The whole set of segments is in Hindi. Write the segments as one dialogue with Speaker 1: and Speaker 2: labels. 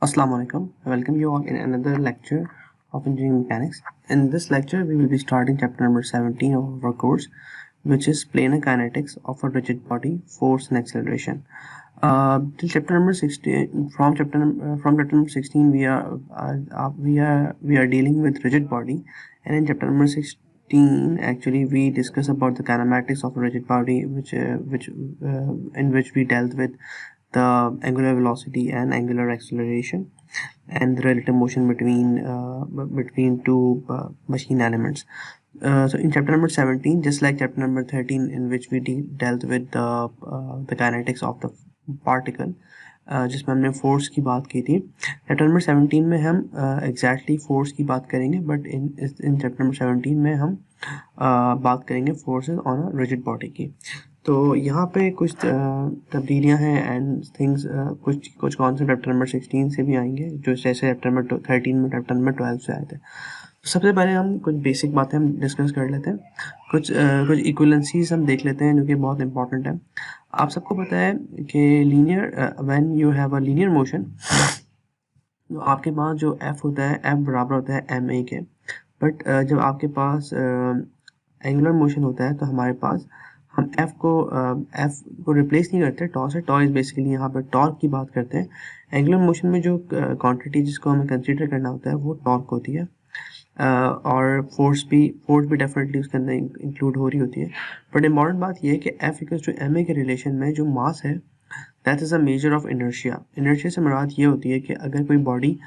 Speaker 1: Assalamu alaikum. I welcome you all in another lecture of engineering mechanics. In this lecture, we will be starting chapter number 17 of our course, which is planar kinetics of a rigid body, force and acceleration. Till chapter number 16, from chapter number 16, we are dealing with rigid body, and in chapter number 16, actually, we discuss about the kinematics of a rigid body, in which we dealt with the angular velocity and angular acceleration and the relative motion between two machine elements. So in chapter number 17, just like chapter number 13, in which we dealt with the kinetics of the particle, जिसमें हमने फोर्स की बात की थी, चैप्टर नंबर 17 में हम एग्जैक्टली फोर्स की बात करेंगे, बट इन चैप्टर नंबर 17 में हम बात करेंगे forces on a rigid body की. तो यहाँ पे कुछ तब्दीलियाँ हैं एंड थिंग्स, कुछ कॉन्सेप्ट चैप्टर नंबर 16 से भी आएंगे, जो जैसे चैप्टर नंबर 13 में चैप्टर नंबर 12 से आए थे. तो सबसे पहले हम कुछ बेसिक बातें हम डिस्कस कर लेते हैं. कुछ इक्विवेलेंसीज हम देख लेते हैं जो कि बहुत इंपॉर्टेंट है. आप सबको पता है कि linear when you have a linear motion, तो आपके पास जो एफ होता है, एफ बराबर होता है एम ए के. बट जब आपके पास एंगुलर मोशन होता है, तो हमारे पास हम एफ को रिप्लेस नहीं करते टॉ से. टॉ इज बेसिकली यहाँ पर टॉर्क की बात करते हैं. एंगुलर मोशन में जो क्वांटिटी जिसको हमें कंसीडर करना होता है वो टॉर्क होती है, और फोर्स भी डेफिनेटली उसके अंदर इंक्लूड हो रही होती है. बट इम्पॉर्टेंट बात यह है कि F equals to M A के रिलेशन में जो मास है, that is a measure of inertia. Inertia से मुराद ये होती है कि अगर कोई बॉडी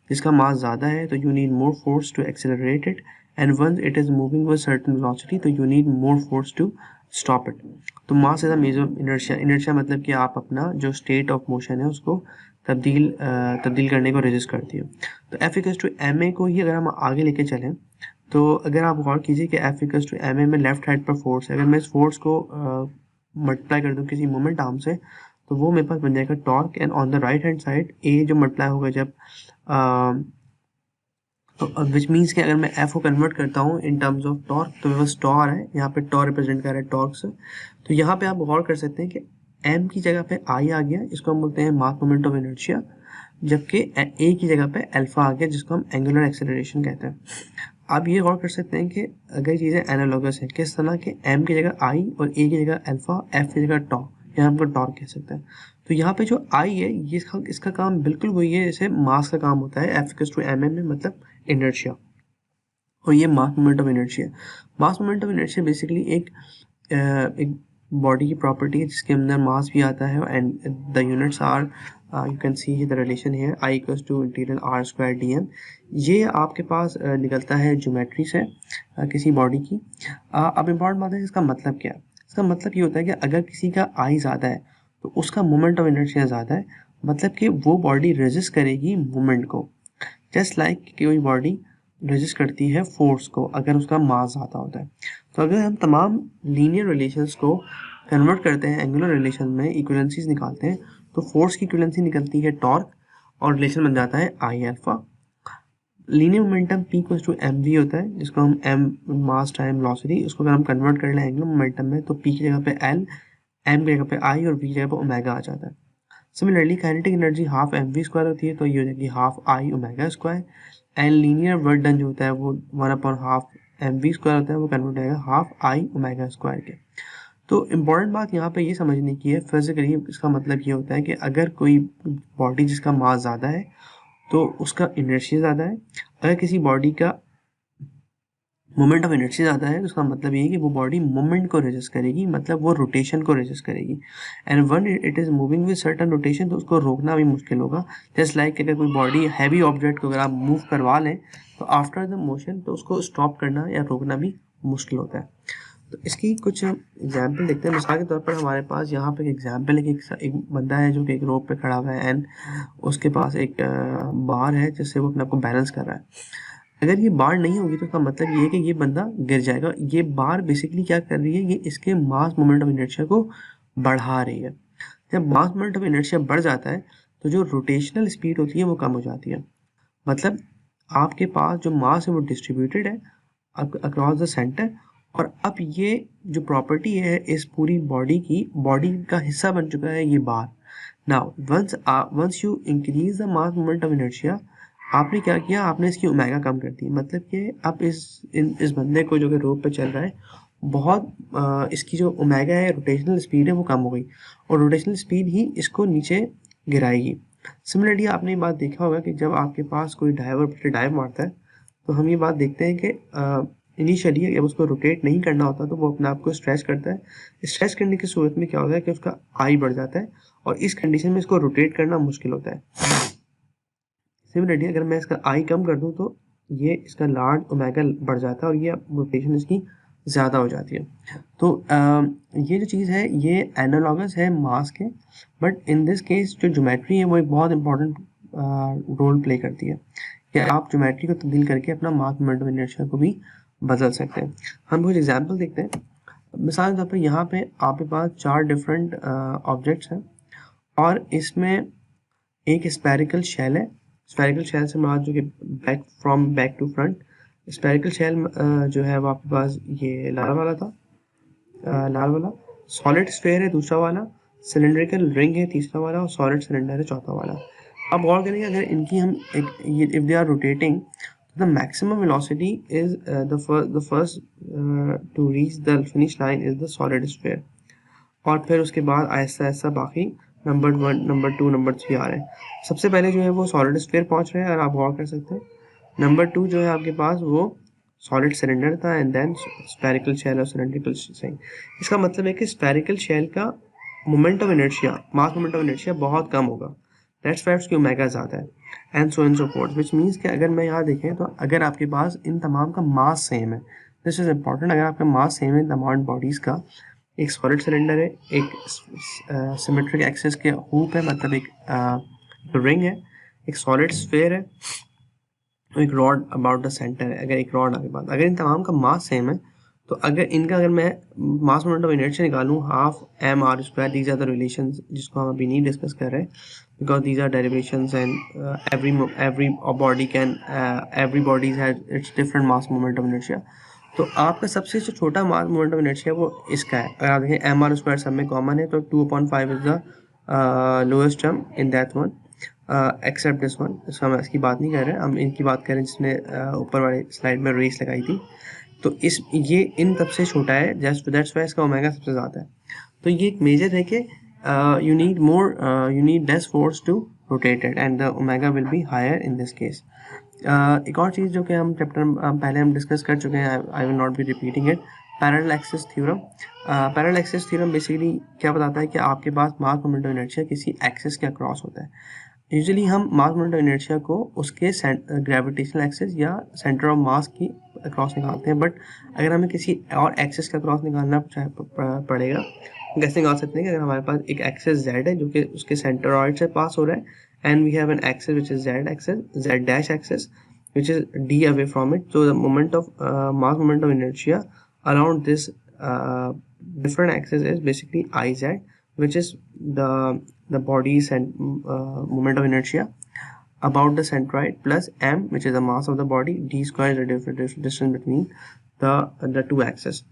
Speaker 1: जिसका मास ज़्यादा है, तो you need more force to accelerate it, and once it is moving with certain velocity, तो you need more force to stop it. तो mass is a measure of inertia. Inertia मतलब कि आप अपना जो स्टेट ऑफ मोशन है उसको तब्दील करने को रेजिस्ट करती है. तो F equals to M A को ही अगर हम आगे लेके चलें, तो अगर आप गौर कीजिए कि F equals to M A में लेफ्ट हैंड पर फोर्स है, अगर मैं इस फोर्स को मल्टीप्लाई कर दूं किसी मोमेंट आर्म से, तो वो मेरे पास बन जाएगा torque. And on the right hand side uh जो मल्टीप्लाई होगा जब तो विच मीन्स कि अगर मैं एफ को कन्वर्ट करता हूँ इन टर्म्स ऑफ टॉर्क, तो मेरे पास टॉ आ रहा है, यहाँ पे टॉ रिप्रेजेंट कर रहा है टॉर्क से. तो यहाँ पे आप गौर कर सकते हैं कि एम की जगह पे आई आ गया, इसको हम बोलते हैं मास मोमेंट ऑफ इनर्शिया, जबकि ए की जगह पे अल्फा आ गया, जिसको हम एंगुलर एक्सेलरेशन कहते हैं. आप ये गौर कर सकते हैं कि अगर चीज़ें एनालॉगस हैं, किस तरह के एम की जगह आई और ए की जगह अल्फा, एफ की जगह टॉ, या हमको टॉर्क कह सकते हैं. तो यहाँ पे जो आई है, ये इसका काम बिल्कुल वही है जैसे मास का काम होता है F equals to M N में, मतलब इनर्शिया. और ये mass moment of inertia. Mass moment of inertia basically एक बॉडी की प्रॉपर्टी है जिसके अंदर मास भी आता है, and the units are, you can see the relation here, I equals to integral R square D M. ये आपके पास निकलता है ज्योमेट्री से किसी बॉडी की. अब इम्पॉर्टेंट बात है इसका मतलब क्या है. इसका मतलब ये होता है कि अगर किसी का आई ज़्यादा है, तो उसका मोमेंट ऑफ इनर्शिया ज़्यादा है, मतलब कि वो बॉडी रेजिस्ट करेगी मोमेंट को, जस्ट लाइक कि कोई बॉडी रेजिस्ट करती है फोर्स को अगर उसका मास ज़्यादा होता है. तो अगर हम तमाम लीनियर रिलेशंस को कन्वर्ट करते हैं एंगुलर रिलेशन में, इक्विवेलेंसीज निकालते हैं, तो फोर्स की इक्विवेलेंसी निकलती है टॉर्क, और रिलेशन बन जाता है I alpha. Linear momentum P equals to M V होता है, जिसको हम एम मास टाइम वेलोसिटी, उसको अगर हम कन्वर्ट कर लें एंगुलर मोमेंटम में, तो P की जगह पे L, M की जगह पे I और V की जगह पे ओमेगा आ जाता है. Similarly kinetic energy half M V square होती है, तो ये हो जाएगी half I omega square. And linear work done जो होता है वो 1/हाफ एम वी स्क्वायर होता है, वो कन्वर्ट हो जाएगा हाफ आई ओमेगा स्क्वायर के. तो इम्पॉर्टेंट बात यहाँ पे ये समझने की है फिजिकली, इसका मतलब ये होता है कि अगर कोई बॉडी जिसका मास ज़्यादा है, तो उसका इनर्शिया ज़्यादा है. अगर किसी बॉडी का मोमेंट ऑफ इनर्शिया ज़्यादा है, तो उसका मतलब ये है कि वो बॉडी मोमेंट को रेजिस्ट करेगी, मतलब वो रोटेशन को रेजिस्ट करेगी. And one it is moving with certain rotation, तो उसको रोकना भी मुश्किल होगा. जस्ट लाइक अगर कोई बॉडी हैवी ऑब्जेक्ट को अगर आप मूव करवा लें, तो आफ्टर द मोशन तो उसको स्टॉप करना या रोकना भी मुश्किल होता है. तो इसकी कुछ एग्जाम्पल देखते हैं. मिसाल के तौर पर हमारे पास यहाँ पे एक एग्जाम्पल है कि एक बंदा है जो कि एक रोप पे खड़ा हुआ है, एंड उसके पास एक बार है जिससे वो अपने आप को बैलेंस कर रहा है. अगर ये बार नहीं होगी तो इसका मतलब ये है कि ये बंदा गिर जाएगा. ये बार बेसिकली क्या कर रही है, ये इसके मास मोमेंट ऑफ इनर्शिया को बढ़ा रही है. जब मास मोमेंट ऑफ इनर्शिया बढ़ जाता है, तो जो रोटेशनल स्पीड होती है वो कम हो जाती है. मतलब आपके पास जो मास है वो डिस्ट्रीब्यूटेड है अक्रॉस द सेंटर, और अब ये जो प्रॉपर्टी है इस पूरी बॉडी की, बॉडी का हिस्सा बन चुका है ये बार। Now once you increase the mass moment of inertia, आपने क्या किया, आपने इसकी ओमेगा कम कर दी। मतलब कि अब इस बंदे को जो कि रोप पे चल रहा है, बहुत इसकी जो ओमेगा है, रोटेशनल स्पीड है, वो कम हो गई, और रोटेशनल स्पीड ही इसको नीचे गिराएगी। सिमिलरली आपने ये बात देखा होगा कि जब आपके पास कोई डाइवर डाइव मारता है तो हम ये बात देखते हैं कि इनिशियली जब उसको रोटेट नहीं करना होता तो वो अपने आप को स्ट्रेच करता है। स्ट्रेच करने की सूरत में क्या होता है कि उसका आई बढ़ जाता है, और इस कंडीशन में इसको रोटेट करना मुश्किल होता है। सिमिलरली अगर मैं इसका आई कम कर दूं तो ये इसका लार्ज ओमेगा बढ़ जाता है और ये रोटेशन इसकी ज़्यादा हो जाती है। तो ये जो चीज़ है ये एनालॉगस है मास के, बट इन दिस केस जो ज्योमेट्री है वो एक बहुत इंपॉर्टेंट रोल प्ले करती है कि आप ज्योमेट्री को तब्दील करके अपना मास मोमेंट ऑफ इनर्शिया को भी बदल सकते हैं। हम कुछ एग्जांपल देखते हैं। मिसाल के तौर पर यहाँ पे आपके पास 4 डिफरेंट ऑब्जेक्ट्स हैं, और इसमें एक स्फेरिकल शेल है। स्फेरिकल शेल से मुराद जो कि back to front, spherical shell जो है वो आपके पास ये लाल वाला था, लाल वाला। सॉलिड स्फेयर है दूसरा वाला, सिलेंड्रिकल रिंग है तीसरा वाला, और सॉलिड सिलेंडर है चौथा वाला। अब गौर करेंगे अगर इनकी हम if they are rotating, the maximum velocity is the first to reach the finish line is the solid sphere, और फिर उसके बाद आहिस्ता आहिस्ता बाकी नंबर 1, नंबर 2, नंबर 3 आ रहे हैं। सबसे पहले जो है वो सॉलिड स्फीयर पहुंच रहे हैं, और आप गौर कर सकते हैं। नंबर 2 जो है आपके पास वो सॉलिड सिलेंडर था, एंड देन स्फेरिकल शेल और सिलेंड्रिकल शेल। इसका मतलब है कि स्फेरिकल शेल का moment of inertia, mass moment of inertia बहुत कम होगा, दैट्स वाई उसकी ओमेगा ज़्यादा है, and so fourth, which means कि अगर मैं यहाँ देखें तो अगर आपके पास इन तमाम का मास सेम है, दिस इज इंपॉर्टेंट, अगर आपका मास सेम है तमाम बॉडीज़ का, एक सॉलिड सिलेंडर है, एक सिमेट्रिक एक्सिस के हुप है, मतलब एक रिंग है, एक सॉलिड स्फीयर है, एक रॉड अबाउट द सेंटर है। अगर एक रॉड आपके पास, अगर इन तमाम का मास सेम है तो अगर मैं मास मोमेंट ऑफ इनर्शिया निकालूं half M R square, these are the relations जिसको हम अभी नहीं डिस्कस कर रहे, because these are derivations, and every body can every body has its different mass moment of inertia. तो आपका सबसे जो छोटा मास मोमेंट ऑफ इनर्शिया वो इसका है। अगर आप देखें एम आर स्क्वायर सब में कॉमन है, तो 2/5 is the lowest term in that one, except this one. इसका हम इसकी बात नहीं कर रहे हैं, हम इनकी बात कर रहे हैं जिसने ऊपर वाली स्लाइड में रेस लगाई थी। तो ये इन सबसे छोटा है, जस्ट दैट्स वाई इसका ओमेगा सबसे ज़्यादा है। तो ये एक मेजर है कि you need less force to rotate it, and the omega will be higher in this case. एक और चीज़ जो कि हम पहले हम डिस्कस कर चुके हैं, I will not be repeating it, parallel axis theorem. Parallel axis theorem basically क्या बताता है कि आपके पास मास मोमेंट ऑफ इनर्शिया किसी एक्सिस के अक्रॉस होता है। यूजुअली हम मास मोमेंट ऑफ इनर्शिया को उसके ग्रेविटेशनल एक्सिस या सेंटर ऑफ मास की अक्रॉस निकालते हैं, बट अगर हमें किसी और एक्सिस का अक्रॉस निकालना पड़ेगा, कैसे निकाल सकते हैं कि अगर हमारे पास एक एक्सिस z है जो कि उसके सेंटरॉइड से पास हो रहा है, and we have an axis which is z axis, z dash axis which is d away from it, so the moment of mass moment of inertia around this different axis is basically iz, which is the body's and moment of inertia about the centroid, plus m, which is the mass of the body, d square is the different distance between the two axes.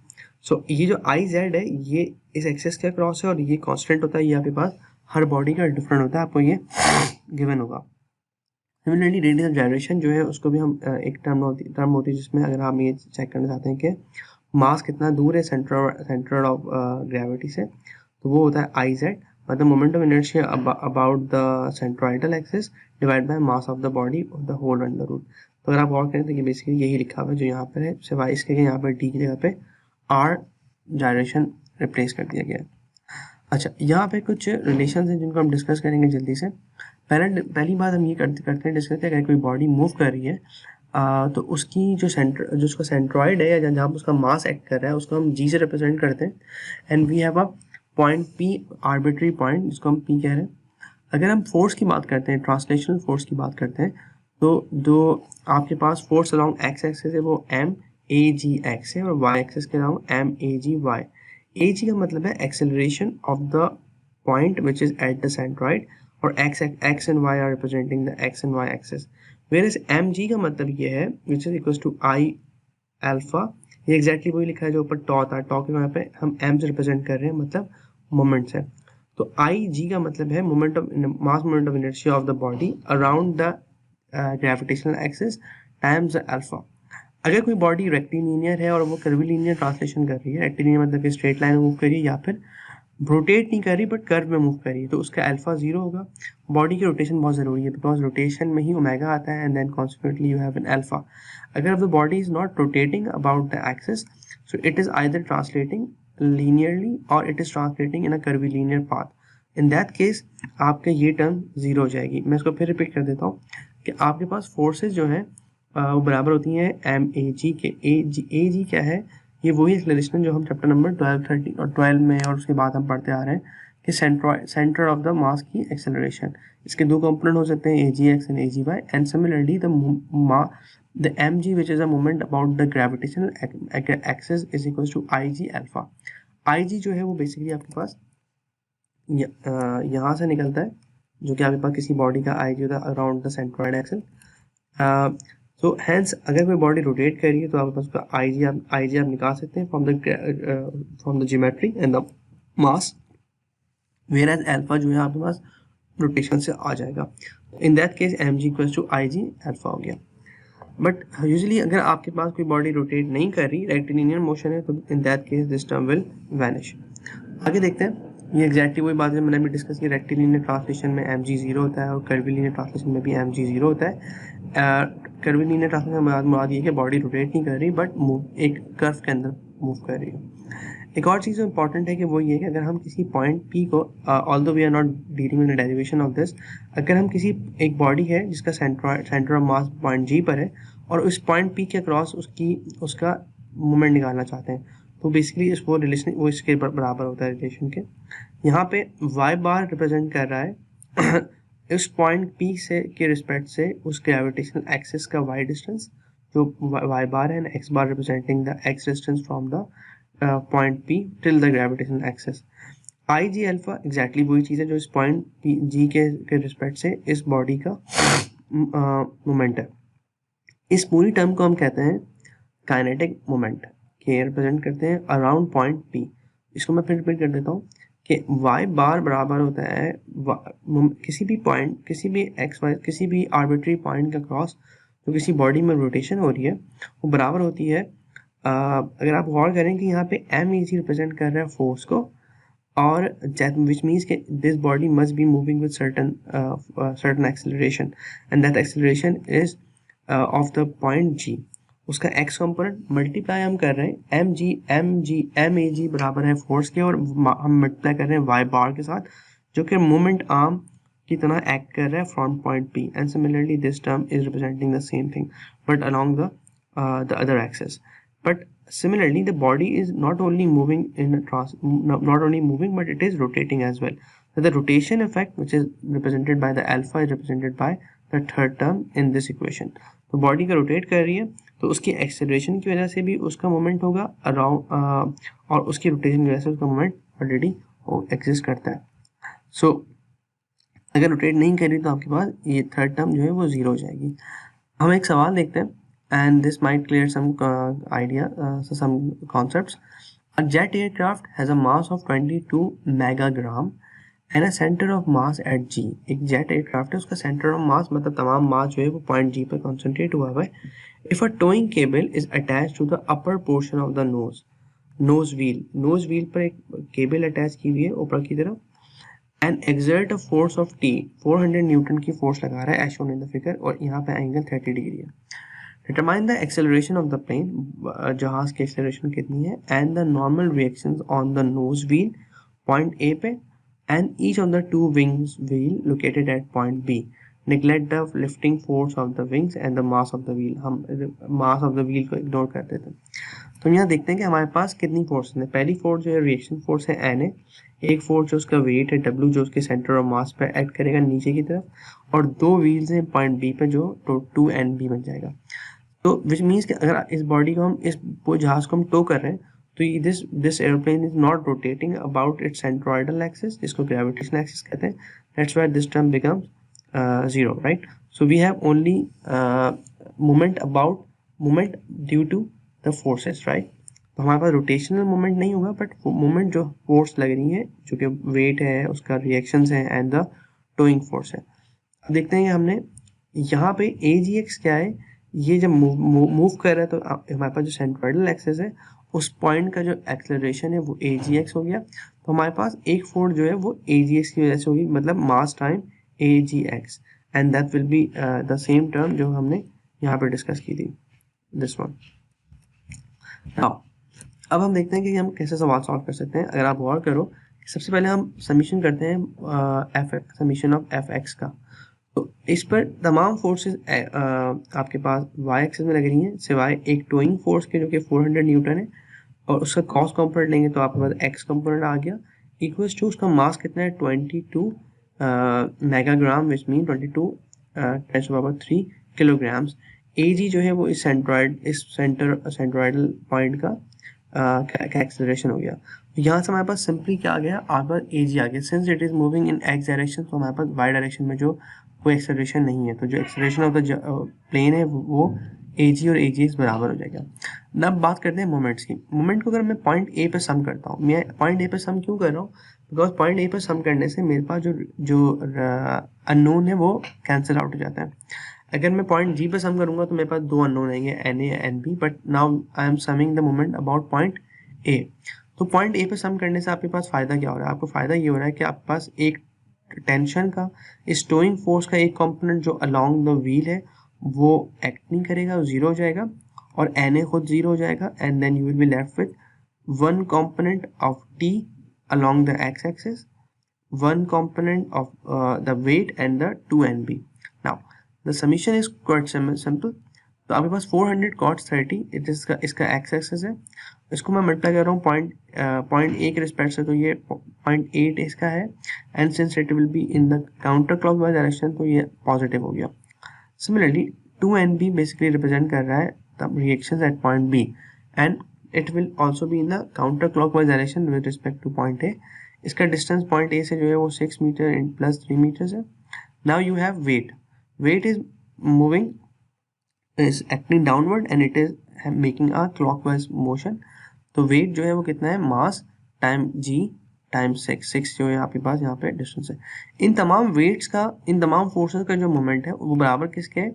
Speaker 1: So ये जो iz है ये इस एक्सिस के क्रॉस है, और ये कांस्टेंट होता है, ये आपके पास हर बॉडी का डिफरेंट होता है, आपको ये गिवन होगा। सिमिलरली रेडियल जाइरेशन जो है उसको भी हम एक टर्म होती है जिसमें अगर हम ये चेक करना चाहते हैं कि मास कितना दूर है सेंटर ऑफ ग्रेविटी से, तो वो होता है आई जेड, मतलब moment of inertia about the centroidal axis divide by mass of the body of the whole under root. तो अगर आप गौर करें तो ये बेसिकली यही लिखा हुआ है जो यहाँ पर है, सिवाय इसके यहाँ पर डी की जगह पे आर जाइरेशन रिप्लेस कर दिया गया है। अच्छा, यहाँ पे कुछ रिलेशन हैं जिनको हम डिस्कस करेंगे जल्दी से। पहली बात हम ये करते हैं डिस्कस कि अगर कोई बॉडी मूव कर रही है तो उसकी जो उसका सेंट्रॉइड है या जहाँ पर उसका मास एक्ट कर रहा है उसको हम जी से रिप्रेजेंट करते हैं, and we have a point P, arbitrary point जिसको हम पी कह रहे हैं। अगर हम फोर्स की बात करते हैं, ट्रांसलेशनल फोर्स की बात करते हैं, तो जो आपके पास फोर्स अलॉन्ग एक्स एक्सिस है वो एम ए जी एक्स है, और वाई एक्सिस के along M A G Y. A G का मतलब है acceleration of the point which is at the centroid, और x and y are representing the x and y axis, whereas mg का मतलब ये है which is equals to I alpha ये एग्जैक्टली वही लिखा है जो ऊपर टॉ था, टॉ के वहाँ पे हम एम से रिप्रेजेंट कर रहे हैं, मतलब मोमेंट्स है। तो आई जी का मतलब है moment of mass moment of inertia of the body around the gravitational axis times alpha. अगर कोई बॉडी रेक्टिलिनियर है और वो कर्विलिनियर ट्रांसलेशन कर रही है, रेक्टिलिनियर मतलब कि स्ट्रेट लाइन में मूव कर रही है या फिर रोटेट नहीं कर रही बट कर्व में मूव कर रही है, तो उसका अल्फा 0 होगा। बॉडी की रोटेशन बहुत ज़रूरी है बिकॉज रोटेशन में ही ओमेगा आता है and then consequently you have an alpha. अगर the body is not rotating about the axis, so it is either translating linearly or it is translating in a curvilinear path. In that case आपके ये टर्म 0 हो जाएगी। मैं इसको फिर रिपीट कर देता हूँ कि आपके पास फोर्सेज जो हैं वो बराबर होती हैं एम ए जी के। ए जी क्या है, ये वही एक्सेलरेशन जो हम चैप्टर नंबर 12, 13 और 12 में और उसके बाद हम पढ़ते आ रहे हैं कि सेंटर ऑफ द मास की एक्सेलरेशन। इसके दो कंपोनेंट हो सकते हैं, A G X and A G Y, and similarly the M G which is a moment about the gravitational axis is equal to I G alpha. I G जो है वो बेसिकली आपके पास यहाँ से निकलता है, जो कि आपके पास किसी बॉडी का आई जी होता है around the centroid axis. So hence अगर कोई बॉडी रोटेट कर रही है तो आपके पास उसका आई जी आप निकाल सकते हैं from the geometry and the mass, where as alpha जो है आपके पास रोटेशन से आ जाएगा। In that case M G equals to I G alpha हो गया। बट यूजुअली अगर आपके पास कोई बॉडी रोटेट नहीं कर रही, रेक्टिलिनियर मोशन है, तो इन that case this term will vanish. आगे देखते हैं, ये एग्जैक्टली वही बात है मैंने भी डिस्कस की। रेक्टिलिनियर ट्रांसलेशन में एम जी 0 होता है और कर्विलिनियर ट्रांसलेशन में भी एम जी 0 होता है। कर्विलिनियर ट्रांसलेशन में मुराद ये है कि बॉडी रोटेट नहीं कर रही बट एक कर्व के अंदर मूव कर रही है। एक और चीज़ जो इंपॉर्टेंट है कि वो ये है कि अगर हम किसी पॉइंट पी को, although we are not dealing with the derivation of this, अगर हम किसी एक बॉडी है जिसका centre of mass point G पर है और उस पॉइंट पी के अक्रॉस उसका मोमेंट निकालना चाहते हैं, तो बेसिकली वो रिलेशन वो इसके बराबर होता है रिलेशन के। यहाँ पे वाई बार रिप्रेजेंट कर रहा है उस पॉइंट पी से के रिस्पेक्ट से उस ग्रेविटेशनल एक्सिस का वाई डिस्टेंस जो वाई बार है, X bar representing the X distance from the point P till the gravitational axis. I G alpha exactly वही चीज़ है जो इस पॉइंट पी जी के रिस्पेक्ट से इस बॉडी का मोमेंट है। इस पूरी टर्म को हम कहते हैं काइनेटिक मोमेंट, के रिप्रेजेंट करते हैं अराउंड पॉइंट पी। इसको मैं फिर रिपीट कर देता हूँ कि वाई बार बराबर होता है किसी भी पॉइंट, किसी भी एक्स वाई, किसी भी आर्बिट्री पॉइंट के क्रॉस जो किसी बॉडी में रोटेशन हो रही है वो बराबर होती है। अगर आप गौर करें कि यहाँ पे एम ई जी रिप्रेजेंट कर रहा है फोर्स को, और विच मीन्स कि this body must be moving with certain acceleration and that acceleration is of the point G. उसका एक्स कंपोनेंट मल्टीप्लाई हम कर रहे हैं एम ए जी बराबर है फोर्स के, और हम मल्टीप्लाई कर रहे हैं वाई बार के साथ जो कि मोमेंट आर्म की तरह एक्ट कर रहा है from point P, and similarly this term is representing the same thing but along the other axes. But similarly, the body is not only moving, but it is rotating as well. So the rotation effect, which is represented by the alpha, is represented by the third term in this equation. तो बॉडी का रोटेट कर रही है तो उसकी एक्सेलरेशन की वजह से भी उसका मोमेंट होगा अराउंड, और उसकी रोटेशन की वजह से उसका मोमेंट ऑलरेडी एग्जिस्ट करता है। सो अगर रोटेट नहीं करी तो आपके पास ये थर्ड टर्म जो है वो 0 हो जाएगी। हम एक सवाल देखते हैं and this might clear some some concepts. A jet aircraft has a mass of 22 megagram and a center of mass at G. एक jet aircraft है, उसका center of mass मतलब तमाम मास जो है वो point G पर concentrate हुआ है। If a towing cable is attached to the upper portion of the nose wheel पर एक cable attach की हुई है ऊपर की तरफ, and exert a force of T, 400 Newton की फोर्स लगा रहा है as shown in the figure, और यहाँ पे एंगल 30 डिग्री है। Determine the acceleration of the plane, जहाज की acceleration कितनी है, and the normal reactions on the nose wheel point A पे and each of the two wings wheel located at point B. Neglect the lifting force of the wings and the mass of the wheel. हम mass of the wheel को ignore कर देते हैं। तो यहाँ देखते हैं कि हमारे पास कितनी फोर्स है। पहली फोर्स जो है रिएक्शन फोर्स है N है, एक फोर्स जो उसका वेट है W जो उसके सेंटर ऑफ मास पर एक्ट करेगा नीचे की तरफ, और दो व्हील्स हैं पॉइंट B पे जो 2NB बन जाएगा। तो विच मीन्स कि अगर इस बॉडी को हम इस जहाज को हम टो कर रहे हैं तो this airplane is not rotating about its centroidal axis, जिसको ग्रेविटेशनल एक्सिस कहते हैं। That's why this term becomes 0, right. So we have only moment due to the forces, right. तो हमारे पास रोटेशनल मोमेंट नहीं होगा, बट मोमेंट जो फोर्स लग रही है जो कि वेट है, उसका रिएक्शंस है एंड द टोइंग फोर्स है। अब देखते हैं कि हमने यहाँ पे AGX क्या है, ये जब मूव कर रहा है तो हमारे पास जो सेंट्रोइडल एक्सिस है उस पॉइंट का जो एक्सेलरेशन है वो AGX हो गया। तो हमारे पास एक फोर्स जो है वो AGX की वजह से होगी, मतलब मास time AGX, and that will be the same term जो हमने यहाँ पे डिस्कस की थी, दिस वन। नाउ अब हम देखते हैं कि हम कैसे सवाल सॉल्व कर सकते हैं। अगर आप गौर करो, सबसे पहले हम समीशन करते हैं समीशन ऑफ FX का। तो इस पर तमाम फोर्सेस आपके पास y एक्सिस में लग रही हैं, सिवाय एक टोइंग फोर्स के जो कि 400 न्यूटन है, और उसका कॉस कंपोनेंट लेंगे तो आपके पास x कंपोनेंट आ गया, इक्वल्स टू उसका मास कितना है 22 megagram, which mean 22 10⁻³ kilograms. Ag जो है वो इस सेंट्रोइडल पॉइंट का एक्सेलरेशन हो गया। तो यहाँ से हमारे पास सिंपली क्या आ गया, आपके पास AG आ गया। Since it is moving in x direction, तो हमारे पास y डायरेक्शन में जो कोई एक्सेलरेशन नहीं है, तो जो एक्सेलरेशन ऑफ द प्लेन है वो AG और AGX बराबर हो जाएगा। अब बात करते हैं मोमेंट्स की। मोमेंट को अगर मैं पॉइंट A पे सम करता हूँ, मैं पॉइंट A पे सम क्यों कर रहा हूँ, बिकॉज पॉइंट A पे सम करने से मेरे पास जो अननोन है वो कैंसिल आउट हो जाता है। अगर मैं पॉइंट G पे सम करूंगा तो मेरे पास दो अननोन आएंगे, NA NB, but now I am summing the moment about point A। तो पॉइंट A पे सम करने से आपके पास फायदा क्या हो रहा है, आपको फायदा ये हो रहा है कि आपके पास एक टेंशन का, इस टोइंग फोर्स का एक कंपोनेंट जो अलोंग द व्हील है वो एक्ट नहीं करेगा, वो जीरो हो जाएगा, और NA खुद जीरो हो जाएगा, and then you will be left with one component of T along the x axis, one component of the weight and the 2NB. Now the summation is quite simple. तो आपके पास 400 cot 30 इसका x एक्सिस है, इसको मैं मल्टीप्लाई कर रहा हूँ पॉइंट A के रिस्पेक्ट से, तो ये 0.8 इसका है, and since it will be in the counter clockwise direction तो ये पॉजिटिव हो गया। सिमिलरली 2NB बेसिकली रिप्रेजेंट कर रहा है the reactions at point B, and it will also be in the counter clockwise direction with respect to point A। इसका डिस्टेंस पॉइंट A से जो है वो 6 मीटर प्लस 3 मीटर्स है। Now you have weight is moving, is acting downward and it is making a clockwise motion। तो वेट जो है वो कितना है, मास टाइम G टाइम 6 जो है आपके पास यहाँ पे डिस्टेंस है। इन तमाम वेट्स का, इन तमाम फोर्सेस का जो मोमेंट है वो बराबर किसके है,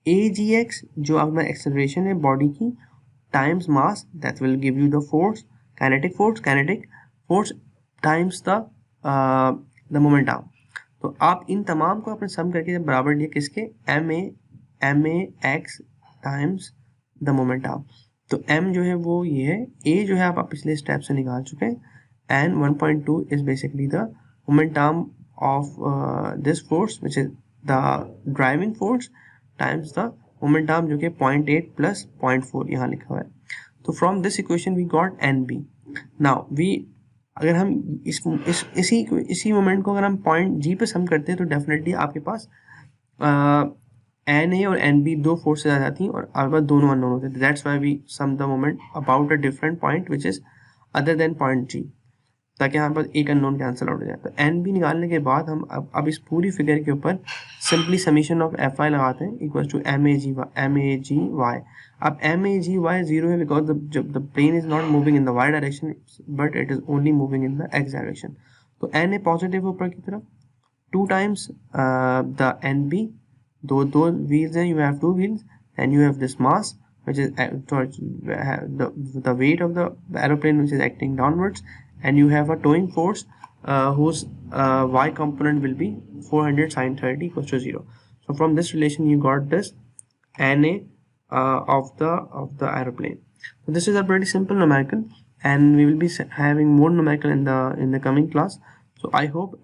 Speaker 1: AGX जो आपका एक्सेलरेशन है बॉडी की, times mass, that will give you the force, kinetic force times the momentum. तो आप इन तमाम को अपने सम करके बराबर लिए किसके, MAX टाइम्स द मोमेंटम। तो M जो है वो ये है, A जो है आप पिछले स्टेप से निकाल चुके हैं, and 1.2 is basically the momentum of this force which is the driving force times the momentum जो कि 0.8 प्लस 0.4 यहाँ लिखा हुआ है। तो from this equation we got NB। Now we अगर हम इसी मोमेंट को अगर हम पॉइंट G पे सम करते हैं तो डेफिनेटली आपके पास NA और NB दो फोर्सेज आ जाती हैं और आपके पास दोनों अननोन होते हैं। That's why we sum the moment about a different point which is other than point G, ताकि हमारे पास एक अननोन कैंसिल आउट हो जाए। तो NB निकालने के बाद हम अब इस पूरी फिगर के ऊपर सिंपली समीशन ऑफ FI लगाते हैं इक्वल टू MAGY। अब MAGY जीरो है because the plane is not moving in the y direction but it is only moving in the x direction. तो NA पॉजिटिव ऊपर की तरफ, 2 टाइम्स द NB, दो wheels हैं, you have 2 wheels, and you have this mass which is the weight of the aeroplane which is acting downwards, and you have a towing force whose y component will be 400 sin 30 equals to 0. So from this relation you got this NA of the aeroplane. So this is a pretty simple numerical, and we will be having more numerical in the coming class. So I hope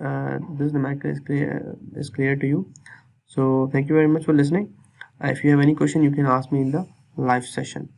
Speaker 1: this numerical is clear to you. So thank you very much for listening. If you have any question, you can ask me in the live session.